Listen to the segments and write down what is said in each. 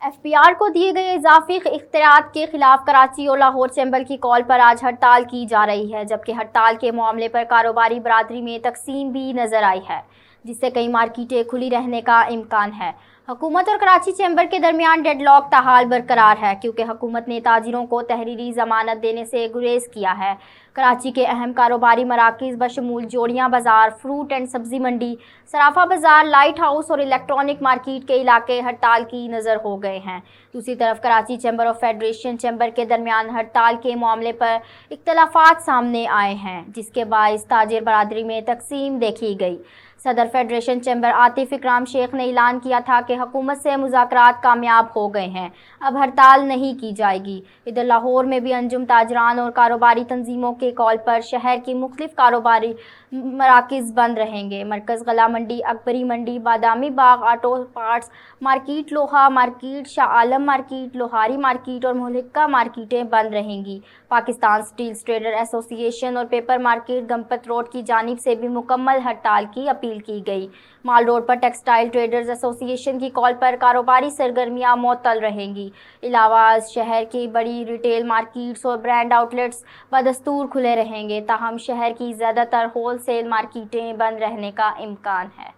F P R کو دیے گئے اضافی اختیارات کے خلاف کراچی اور لاہور چیمبر کی کال پر آج ہڑتال کی جا رہی ہے، جبکہ ہڑتال کے معاملے پر کاروباری برادری میں تقسیم بھی نظر آئی ہے، جس سے کئی مارکیٹیں کھلی رہنے کا امکان ہے۔ حکومت اور کراچی چیمبر کے درمیان ڈیڈ لاک تاحال برقرار ہے، کیونکہ حکومت نے تاجروں کو تحریری ضمانت دینے سے گریز کیا ہے۔ کراچی کے اہم کاروباری مراکز بشمول جوڑیاں بازار، فروٹ اینڈ سبزی منڈی، صرافہ بازار، لائٹ ہاؤس اور الیکٹرانک مارکیٹ کے علاقے ہڑتال کی نظر ہو گئے ہیں۔ دوسری طرف کراچی چیمبر اور فیڈریشن چیمبر کے درمیان ہڑتال کے معاملے پر اختلافات سامنے آئے ہیں، جس کے باعث تاجر برادری میں تقسیم دیکھی گئی۔ صدر فیڈریشن چیمبر عاطف اکرام شیخ نے اعلان کیا تھا کہ حکومت سے مذاکرات کامیاب ہو گئے ہیں، اب ہڑتال نہیں کی جائے گی۔ ادھر لاہور میں بھی انجم تاجران اور کاروباری تنظیموں کے کال پر شہر کی مختلف کاروباری مراکز بند رہیں گے۔ مرکز غلہ منڈی، اکبری منڈی، بادامی باغ، آٹو پارٹس مارکیٹ، لوہا market, Shah Alam market, Lohari market اور ملحقہ مارکیٹیں بند رہیں گی۔ پاکستان اسٹیل ٹریڈر ایسوسی ایشن اور پیپر مارکیٹ گنپت روڈ کی جانب سے بھی مکمل ہڑتال کی اپیل کی گئی۔ مال روڈ پر ٹیکسٹائل ٹریڈرز ایسوسی ایشن کی کال پر کاروباری سرگرمیاں معطل رہیں گی۔ علاوہ شہر کی بڑی ریٹیل مارکیٹس اور برانڈ آؤٹ لیٹس بدستور کھلے رہیں گے، تاہم شہر کی زیادہ تر ہول سیل مارکیٹیں بند رہنے کا امکان ہے۔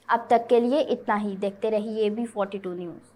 اب تک کے لیے اتنا ہی۔ دیکھتے رہیے AB42 نیوز۔